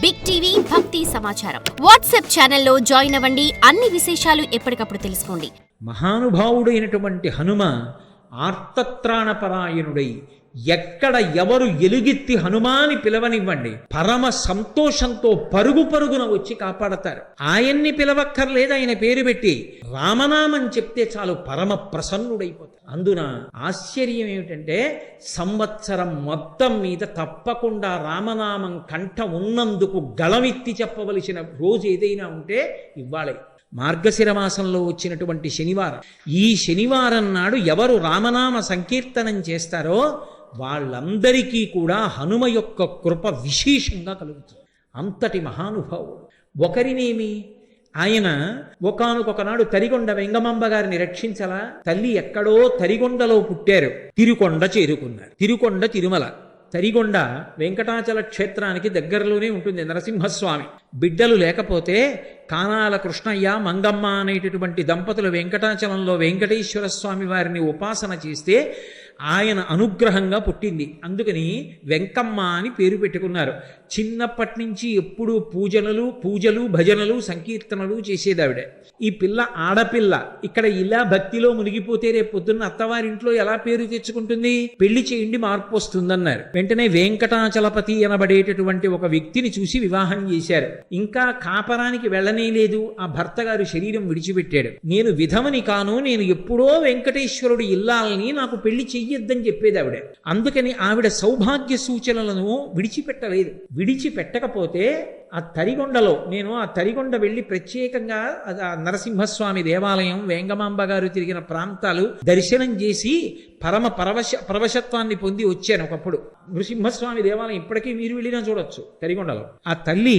Big TV భక్తి సమాచారం WhatsApp ఛానల్లో జాయిన్ అవ్వండి. అన్ని విశేషాలు ఎప్పటికప్పుడు తెలుసుకోండి. మహానుభావుడైనటువంటి హనుమ ఆర్తత్రాణపరాయణుడై ఎక్కడ ఎవరు ఎలుగెత్తి హనుమాని పిలవనివ్వండి, పరమ సంతోషంతో పరుగు పరుగున వచ్చి కాపాడతారు. ఆయన్ని పిలవక్కర్లేదు, ఆయన పేరు పెట్టి రామనామం చెప్తే చాలు పరమ ప్రసన్నుడైపోతారు. అందున ఆశ్చర్యం ఏమిటంటే సంవత్సరం మొత్తం మీద తప్పకుండా రామనామం కంఠ ఉన్నందుకు గళమెత్తి చెప్పవలసిన రోజు ఏదైనా ఉంటే ఇవ్వాలే. మార్గశిర మాసంలో వచ్చినటువంటి శనివారం. ఈ శనివారం నాడు ఎవరు రామనామ సంకీర్తనం చేస్తారో వాళ్ళందరికీ కూడా హనుమ యొక్క కృప విశేషంగా కలుగుతుంది. అంతటి మహానుభావుడు. ఒకరినేమి, ఆయన ఒకానొకనాడు తరిగొండ వెంగమాంబ గారిని రక్షించలా. తల్లి ఎక్కడో తరిగొండలో పుట్టారు, తిరుకొండ చేరుకున్నారు. తిరుకొండ తిరుమల, తరిగొండ వెంకటాచల క్షేత్రానికి దగ్గరలోనే ఉంటుంది. నరసింహస్వామి బిడ్డలు లేకపోతే కానాల కృష్ణయ్య మంగమ్మ అనేటటువంటి దంపతులు వెంకటాచలంలో వెంకటేశ్వర స్వామి వారిని ఉపాసన చేస్తే ఆయన అనుగ్రహంగా పుట్టింది. అందుకని వెంకమ్మ అని పేరు పెట్టుకున్నారు. చిన్నప్పటి నుంచి ఎప్పుడూ పూజలు భజనలు సంకీర్తనలు చేసేదావిడ. ఈ పిల్ల ఆడపిల్ల ఇక్కడ ఇలా భక్తిలో మునిగిపోతే రేపు పొద్దున్న అత్తవారింట్లో ఎలా పేరు తెచ్చుకుంటుంది? పెళ్లి చేయండి, మార్పు వస్తుందన్నారు. వెంటనే వెంకటాచలపతి అనబడేటటువంటి ఒక వ్యక్తిని చూసి వివాహం చేశారు. ఇంకా కాపరానికి వెళ్ళనే లేదు. ఆ భర్త గారు శరీరం విడిచిపెట్టాడు. నేను విధవని కాను, నేను ఎప్పుడో వెంకటేశ్వరుడు ఇల్లాలని, నాకు పెళ్లి చెయ్యొద్దని చెప్పేది ఆవిడ. అందుకని ఆవిడ సౌభాగ్య సూచనలను విడిచిపెట్టలేదు. విడిచిపెట్టకపోతే ఆ తరిగొండలో నేను ఆ తరిగొండ వెళ్ళి ప్రత్యేకంగా నరసింహస్వామి దేవాలయం, వేంగమాంబ గారు తిరిగిన ప్రాంతాలు దర్శనం చేసి పరమ పరవశత్వాన్ని పొంది వచ్చాను. ఒకప్పుడు నృసింహస్వామి దేవాలయం ఇప్పటికీ మీరు వెళ్ళినా చూడొచ్చు. తరిగొండలో ఆ తల్లి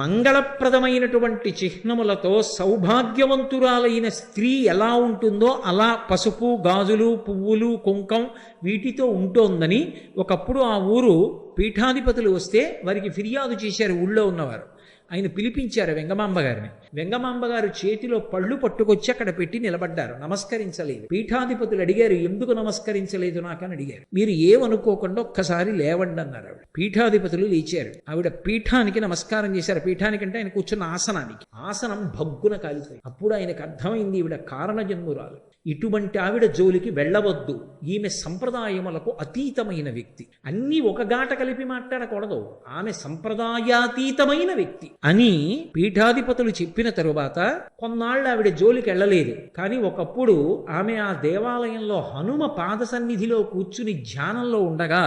మంగళప్రదమైనటువంటి చిహ్నములతో సౌభాగ్యవంతురాలైన స్త్రీ ఎలా ఉంటుందో అలా పసుపు, గాజులు, పువ్వులు, కుంకం వీటితో ఉంటోందని ఒకప్పుడు ఆ ఊరు పీఠాధిపతులు వస్తే వారికి ఫిర్యాదు చేశారు. ఊళ్ళో ఉన్నవారు ఆయన పిలిపించారు వెంగమాంబ గారిని. వెంగమాంబ గారు చేతిలో పళ్ళు పట్టుకొచ్చి అక్కడ పెట్టి నిలబడ్డారు. నమస్కరించలేదు. పీఠాధిపతులు అడిగారు, ఎందుకు నమస్కరించలేదు నాకని అడిగారు. మీరు ఏమనుకోకుండా ఒక్కసారి లేవండి అన్నారు ఆవిడ. పీఠాధిపతులు లేచారు. ఆవిడ పీఠానికి నమస్కారం చేశారు. పీఠానికంటే ఆయన కూర్చున్న ఆసనానికి. ఆసనం భగ్గున కాలిపోయి. అప్పుడు ఆయనకు అర్థమైంది ఈవిడ కారణ జన్మురాలు. ఇటువంటి ఆవిడ జోలికి వెళ్ళవద్దు. ఈమె సంప్రదాయములకు అతీతమైన వ్యక్తి. అన్నీ ఒక గాట కలిపి మాట్లాడకూడదు. ఆమె సంప్రదాయాతీతమైన వ్యక్తి అని పీఠాధిపతులు చెప్పిన తరువాత కొన్నాళ్ళు ఆవిడ జోలికి వెళ్ళలేదు. కానీ ఒకప్పుడు ఆమె ఆ దేవాలయంలో హనుమ పాద సన్నిధిలో కూర్చుని ధ్యానంలో ఉండగా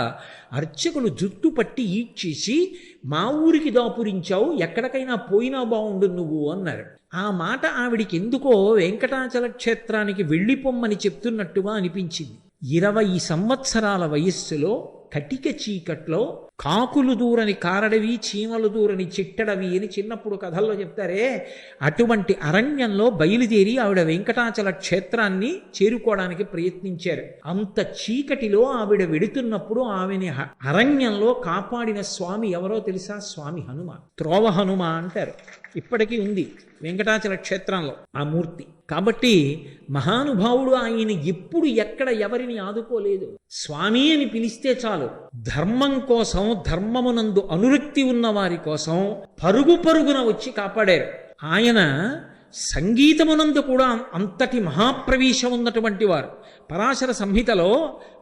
అర్చకులు జుట్టు పట్టి ఈడ్చేసి, మా ఊరికి దాపురించావు, ఎక్కడికైనా పోయినా బాగుండు నువ్వు అన్నారు. ఆ మాట ఆవిడికి ఎందుకో వెంకటాచల క్షేత్రానికి వెళ్ళిపోమ్మని చెప్తున్నట్టుగా అనిపించింది. 20 సంవత్సరాల వయస్సులో కటిక చీకట్లో కాకులు దూరని కారడవి, చీమలు దూరని చిట్టడవి అని చిన్నప్పుడు కథల్లో చెప్తారే, అటువంటి అరణ్యంలో బయలుదేరి ఆవిడ వెంకటాచల క్షేత్రాన్ని చేరుకోవడానికి ప్రయత్నించారు. అంత చీకటిలో ఆవిడ వెడుతున్నప్పుడు ఆమెని అరణ్యంలో కాపాడిన స్వామి ఎవరో తెలుసా? స్వామి హనుమ. త్రోవ హనుమ అంటారు. ఇప్పటికీ ఉంది వెంకటాచల క్షేత్రంలో ఆ మూర్తి. కాబట్టి మహానుభావుడు ఆయన ఎప్పుడు ఎక్కడ ఎవరిని ఆదుకోలేదు. స్వామి అని పిలిస్తే చాలు ధర్మం కోసం, ధర్మమునందు అనురక్తి ఉన్న వారి కోసం పరుగు పరుగున వచ్చి కాపాడారు. ఆయన సంగీతమునందు కూడా అంతటి మహాప్రవేశం ఉన్నటువంటి వారు. పరాశర సంహితలో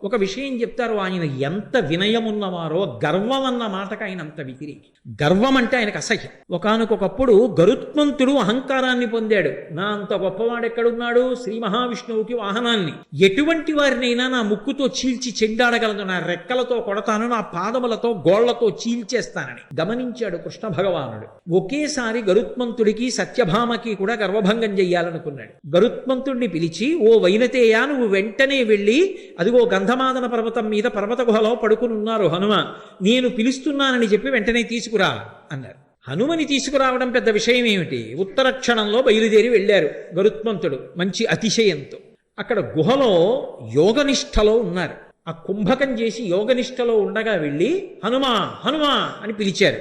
ఒక విషయం చెప్తారు. ఆయన ఎంత వినయమున్నవారో, గర్వం అన్న మాటకు ఆయన అంత వ్యతిరేకి. గర్వం అంటే ఆయనకు అసహ్యం. ఒకానొకప్పుడు గరుత్మంతుడు అహంకారాన్ని పొందాడు. నా అంత గొప్పవాడెక్కడున్నాడు? శ్రీ మహావిష్ణువుకి వాహనాన్ని. ఎటువంటి వారినైనా నా ముక్కుతో చీల్చి చెండాడగలను, నా రెక్కలతో కొడతాను, నా పాదములతో గోళ్లతో చీల్చేస్తానని గమనించాడు కృష్ణ భగవానుడు. ఒకేసారి గరుత్మంతుడికి సత్యభామకి కూడా గర్వభంగం చెయ్యాలనుకున్నాడు. గరుత్మంతుడిని పిలిచి, ఓ వైనతేయ, నువ్వు వెంటనే వెళ్ళి అదిగో గంధమాదన పర్వతం మీద పర్వత గుహలో పడుకుని ఉన్నారు హనుమ, నేను పిలుస్తున్నానని చెప్పి వెంటనే తీసుకురా అన్నారు. హనుమని తీసుకురావడం పెద్ద విషయం ఏమిటి? ఉత్తర క్షణంలో బయలుదేరి వెళ్ళారు గరుత్మంతుడు మంచి అతిశయంతో. అక్కడ గుహలో యోగనిష్టలో ఉన్నారు. ఆ కుంభకం చేసి యోగనిష్టలో ఉండగా వెళ్ళి హనుమా హనుమా అని పిలిచారు.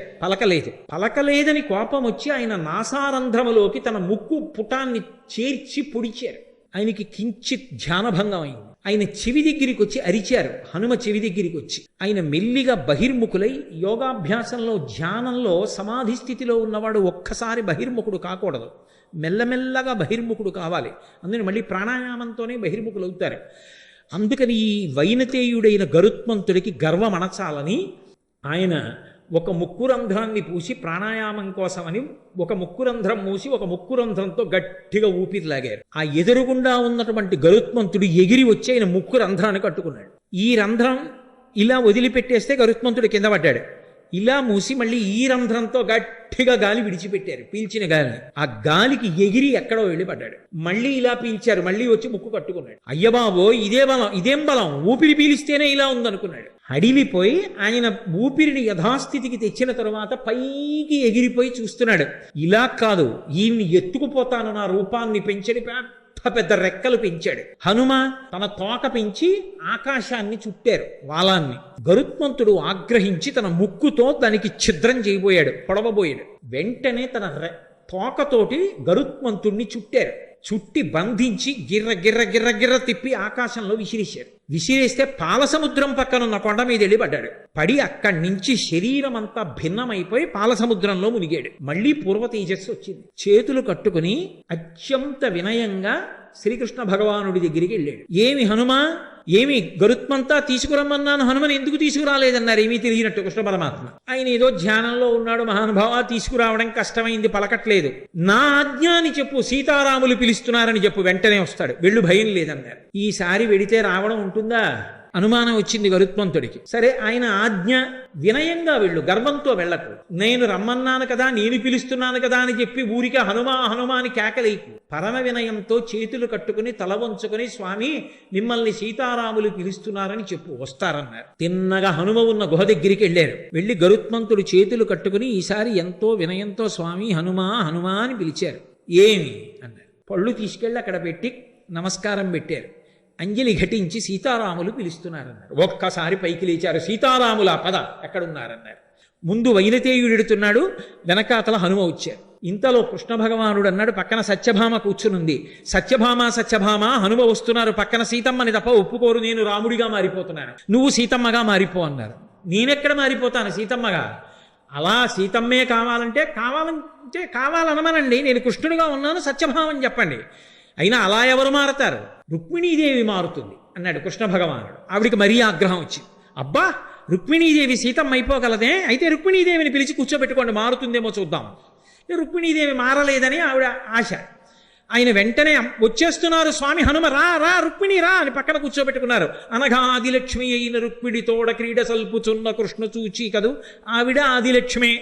పలకలేదని కోపం వచ్చి ఆయన నాసారంధ్రములోకి తన ముక్కు పుటాన్ని చేర్చి పొడిచారు. ఆయనకి కించిత్ ధ్యానభంగం అయింది. ఆయన చెవి దగ్గరికి వచ్చి అరిచారు. హనుమ చెవి దగ్గరికి వచ్చి ఆయన మెల్లిగా బహిర్ముఖులై, యోగాభ్యాసంలో ధ్యానంలో సమాధి స్థితిలో ఉన్నవాడు ఒక్కసారి బహిర్ముఖుడు కాకూడదు, మెల్లమెల్లగా బహిర్ముఖుడు కావాలి. అందుకని మళ్ళీ ప్రాణాయామంతోనే బహిర్ముఖులు అవుతారు. అందుకని ఈ వైనతేయుడైన గరుత్మంతుడికి గర్వం అణచాలని ఆయన ఒక ముక్కురంధ్రాన్ని పూసి ప్రాణాయామం కోసమని ఒక ముక్కురంధ్రం మూసి ఒక ముక్కురంధ్రంతో గట్టిగా ఊపిరి లాగారు. ఆ ఎదురుగుండా ఉన్నటువంటి గరుత్మంతుడు ఎగిరి వచ్చి ఆయన ముక్కురంధ్రాన్ని కట్టుకున్నాడు. ఈ రంధ్రం ఇలా వదిలిపెట్టేస్తే గరుత్మంతుడు కింద పడ్డాడు. ఇలా మూసి మళ్ళీ ఈ రంధ్రంతో గట్టిగా గాలి విడిచిపెట్టారు, పీల్చిన గాలిని. ఆ గాలికి ఎగిరి ఎక్కడో వెళ్ళి పడ్డాడు. మళ్ళీ ఇలా పీల్చారు, మళ్ళీ వచ్చి ముక్కు కట్టుకున్నాడు. అయ్యబాబో ఇదే బలం, ఇదేం బలం, ఊపిరి పీలిస్తేనే ఇలా ఉందనుకున్నాడు. అడిలిపోయి ఆయన ఊపిరిని యథాస్థితికి తెచ్చిన తరువాత పైకి ఎగిరిపోయి చూస్తున్నాడు. ఇలా కాదు, ఈయన్ని ఎత్తుకుపోతాను, నా రూపాన్ని పెంచడి, పెద్ద రెక్కలు పెంచాడు. హనుమ తన తోక పెంచి ఆకాశాన్ని చుట్టారు, వాలాన్ని. గరుత్మంతుడు ఆగ్రహించి తన ముక్కుతో దానికి ఛిద్రం చేయబోయాడు, పొడవబోయాడు. వెంటనే తన తోకతోటి గరుత్మంతుడిని చుట్టారు. చుట్టి బంధించి గిర్ర గిర్ర గిర్ర గిర్ర తిప్పి ఆకాశంలో విసిరేశారు. విసిరేస్తే పాలసముద్రం పక్కనున్న కొండ మీద వెళ్ళి పడ్డాడు. పడి అక్కడి నుంచి శరీరం అంతా భిన్నమైపోయి పాలసముద్రంలో మునిగాడు. మళ్ళీ పూర్వ తేజస్సు వచ్చింది. చేతులు కట్టుకుని అత్యంత వినయంగా శ్రీకృష్ణ భగవానుడి దగ్గరికి వెళ్ళాడు. ఏమి హనుమా, ఏమి గరుత్మంతా తీసుకురమ్మన్నాను, హనుమని ఎందుకు తీసుకురాలేదన్నారు. ఏమీ తెలియనట్టు కృష్ణ పరమాత్మ. ఆయన ఏదో ధ్యానంలో ఉన్నాడు, మహానుభావ తీసుకురావడం కష్టమైంది, పలకట్లేదు. నా ఆజ్ఞాని చెప్పు, సీతారాములు పిలుస్తున్నారని చెప్పు, వెంటనే వస్తాడు, వెళ్ళు, భయం లేదన్నారు. ఈసారి వెడితే రావడం ఉంటుందా? అనుమానం వచ్చింది గరుత్మంతుడికి. సరే, ఆయన ఆజ్ఞ, వినయంగా వెళ్ళు, గర్వంతో వెళ్ళకు. నేను రమ్మన్నాను కదా, నేను పిలుస్తున్నాను కదా అని చెప్పి ఊరికే హనుమా హనుమా అని కేకలేకు. పరమ వినయంతో చేతులు కట్టుకుని తల వంచుకొని, స్వామి మిమ్మల్ని సీతారాములు పిలుస్తున్నారని చెప్పు, వస్తారన్నారు. తిన్నగా హనుమ ఉన్న గుహ దగ్గరికి వెళ్ళారు. వెళ్ళి గరుత్మంతుడు చేతులు కట్టుకుని ఈసారి ఎంతో వినయంతో స్వామి హనుమా హనుమా అని పిలిచారు. ఏమి అన్నారు. పళ్ళు తీసుకెళ్ళి అక్కడ పెట్టి నమస్కారం పెట్టారు. అంజలి ఘటించి సీతారాములు పిలుస్తున్నారన్నారు. ఒక్కసారి పైకి లేచారు. సీతారాముల పద, ఎక్కడున్నారన్నారు. ముందు వైనతేయుడు ఎడుతున్నాడు, వెనకాతల హనుమ వచ్చారు. ఇంతలో కృష్ణ భగవానుడు అన్నాడు, పక్కన సత్యభామ కూర్చునుంది. సత్యభామ సత్యభామ, హనుమ వస్తున్నారు, పక్కన సీతమ్మని తప్ప ఒప్పుకోరు, నేను రాముడిగా మారిపోతున్నాను, నువ్వు సీతమ్మగా మారిపో అన్నారు. నేనెక్కడ మారిపోతాను సీతమ్మగా? అలా సీతమ్మే కావాలంటే కావాలనమనండి, నేను కృష్ణుడిగా ఉన్నాను, సత్యభామని చెప్పండి. అయినా అలా ఎవరు మారతారు? రుక్మిణీదేవి మారుతుంది అన్నాడు కృష్ణ భగవానుడు. ఆవిడికి మరీ ఆగ్రహం వచ్చింది. అబ్బా, రుక్మిణీదేవి సీతమ్మ అయిపోగలదే, అయితే రుక్మిణీదేవిని పిలిచి కూర్చోబెట్టుకోండి, మారుతుందేమో చూద్దాం. రుక్మిణీదేవి మారలేదని ఆవిడ ఆశ. ఆయన వెంటనే వచ్చేస్తున్నారు, స్వామి హనుమ రా రా, రుక్మిణి రా అని పక్కన కూర్చోబెట్టుకున్నారు. అనగా ఆదిలక్ష్మి అయిన రుక్మిడి తోడ క్రీడ సల్పుచున్న కృష్ణ చూచి కదూ, ఆవిడ ఆదిలక్ష్మే,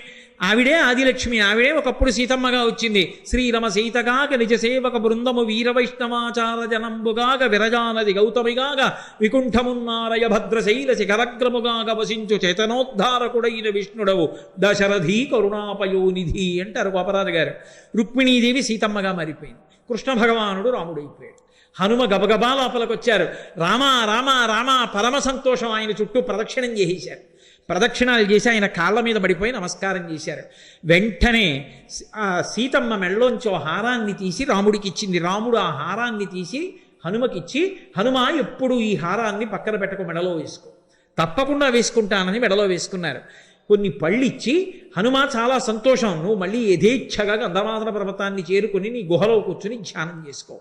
ఆవిడే ఆదిలక్ష్మి, ఆవిడే ఒకప్పుడు సీతమ్మగా వచ్చింది. శ్రీరమ సీతగాగ నిజ సేవక బృందము వీర వైష్ణవాచార జనంబుగాగ విరజానది గౌతమిగాగ వికుంఠమున్నారయ భద్రశైల శిఖరగ్రముగాగ వసించు చేతనోద్ధారకుడైన విష్ణుడవు దశరథీ కరుణాపయోనిధి అంటారు గోపరాజు గారు. రుక్మిణీదేవి సీతమ్మగా మారిపోయింది. కృష్ణ భగవానుడు రాముడైపోయాడు. హనుమ గబగబా లోపలికొచ్చారు. రామా రామా రామా, పరమ సంతోషం. ఆయన చుట్టూ ప్రదక్షిణం చేసేశారు. ప్రదక్షిణాలు చేసి ఆయన కాళ్ళ మీద పడిపోయి నమస్కారం చేశారు. వెంటనే సీతమ్మ మెళ్ళలోంచి హారాన్ని తీసి రాముడికి ఇచ్చింది. రాముడు ఆ హారాన్ని తీసి హనుమకిచ్చి, హనుమ ఎప్పుడు ఈ హారాన్ని పక్కన పెట్టకు, మెడలో వేసుకో. తప్పకుండా వేసుకుంటానని మెడలో వేసుకున్నారు. కొన్ని పళ్ళిచ్చి, హనుమ చాలా సంతోషం, నువ్వు మళ్ళీ యథేచ్ఛగా గంధమాదన పర్వతాన్ని చేరుకుని నీ గుహలో కూర్చుని ధ్యానం చేసుకో.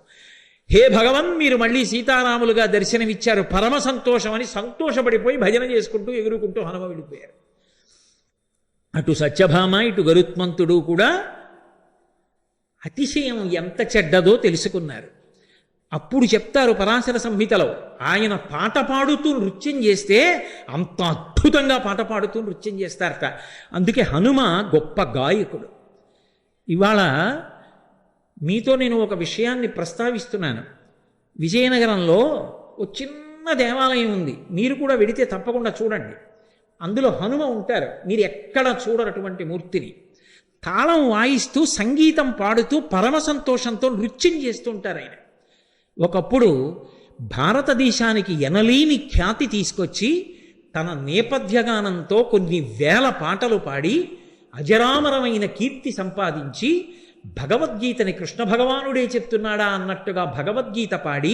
హే భగవన్, మీరు మళ్ళీ సీతారాములుగా దర్శనమిచ్చారు, పరమ సంతోషం అని సంతోషపడిపోయి భజన చేసుకుంటూ ఎగురుకుంటూ హనుమ వెళ్ళిపోయారు. అటు సత్యభామ ఇటు గరుత్మంతుడు కూడా అతిశయం ఎంత చెడ్డదో తెలుసుకున్నారు. అప్పుడు చెప్తారు పరాశర సంహితలో, ఆయన పాట పాడుతూ నృత్యం చేస్తే అంత అద్భుతంగా పాట పాడుతూ నృత్యం చేస్తారట. అందుకే హనుమ గొప్ప గాయకుడు. ఇవాళ మీతో నేను ఒక విషయాన్ని ప్రస్తావిస్తున్నాను. విజయనగరంలో ఒక చిన్న దేవాలయం ఉంది, మీరు కూడా వెడితే తప్పకుండా చూడండి. అందులో హనుమ ఉంటారు, మీరు ఎక్కడ చూడరటువంటి మూర్తిని. తాళం వాయిస్తూ సంగీతం పాడుతూ పరమ సంతోషంతో నృత్యం చేస్తుంటారు ఆయన. ఒకప్పుడు భారతదేశానికి ఎనలేని ఖ్యాతి తీసుకొచ్చి తన నేపథ్యగానంతో కొన్ని వేల పాటలు పాడి అజరామరమైన కీర్తి సంపాదించి భగవద్గీతని కృష్ణ భగవానుడే చెప్తున్నాడా అన్నట్టుగా భగవద్గీత పాడి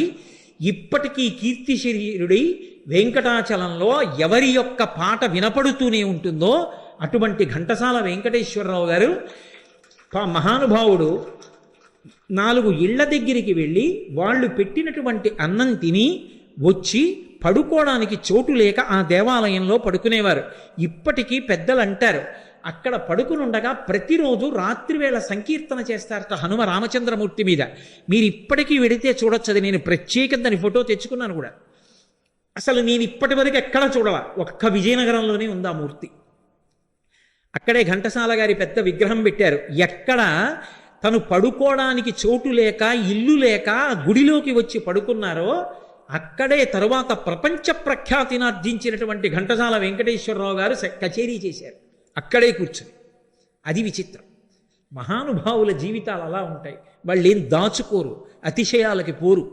ఇప్పటికీ కీర్తి శరీరుడై వెంకటాచలంలో ఎవరి యొక్క పాట వినపడుతూనే ఉంటుందో అటువంటి ఘంటసాల వెంకటేశ్వరరావు గారు మహానుభావుడు 4 ఇళ్ల దగ్గరికి వెళ్ళి వాళ్ళు పెట్టినటువంటి అన్నం తిని వచ్చి పడుకోవడానికి చోటు లేక ఆ దేవాలయంలో పడుకునేవారు. ఇప్పటికీ పెద్దలు అంటారు, అక్కడ పడుకునుండగా ప్రతిరోజు రాత్రివేళ సంకీర్తన చేస్తారట హనుమ రామచంద్రమూర్తి మీద. మీరు ఇప్పటికీ వెడితే చూడొచ్చు, అది నేను ప్రత్యేకంగా దాని ఫోటో తెచ్చుకున్నాను కూడా. అసలు నేను ఇప్పటి వరకు ఎక్కడ చూడాల, ఒక్క విజయనగరంలోనే ఉంది ఆ మూర్తి. అక్కడే ఘంటసాల గారి పెద్ద విగ్రహం పెట్టారు. ఎక్కడ తను పడుకోవడానికి చోటు లేక ఇల్లు లేక గుడిలోకి వచ్చి పడుకున్నారో అక్కడే తరువాత ప్రపంచ ప్రఖ్యాతిని ఆర్జించినటువంటి ఘంటసాల వెంకటేశ్వరరావు గారు కచేరీ చేశారు అక్కడే కూర్చొని. అది విచిత్రం. మహానుభావుల జీవితాలు అలా ఉంటాయి. వాళ్ళు ఏం దాచుకోరు, అతిశయాలకి పోరు.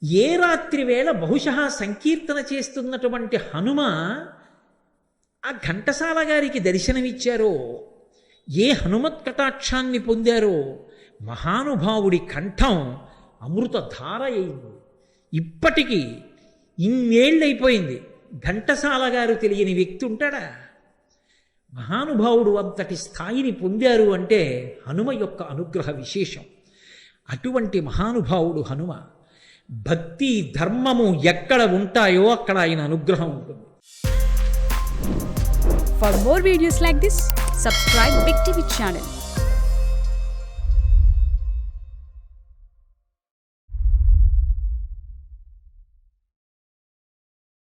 ఏ రాత్రి వేళ బహుశా సంకీర్తన చేస్తున్నటువంటి హనుమ ఆ ఘంటసాల గారికి దర్శనమిచ్చారో, ఏ హనుమత్ కటాక్షాన్ని పొందారో, మహానుభావుడి కంఠం అమృతధార అయింది. ఇప్పటికీ ఇన్నేళ్ళైపోయింది, ఘంటసాల గారు తెలియని వ్యక్తి ఉంటాడా? మహానుభావుడు అంతటి స్థాయిని పొందారు అంటే హనుమ యొక్క అనుగ్రహ విశేషం. అటువంటి మహానుభావుడు హనుమ. భక్తి ధర్మము ఎక్కడ ఉంటాయో అక్కడ ఆయన అనుగ్రహం ఉంటుంది. For more videos like this, subscribe Big TV channel.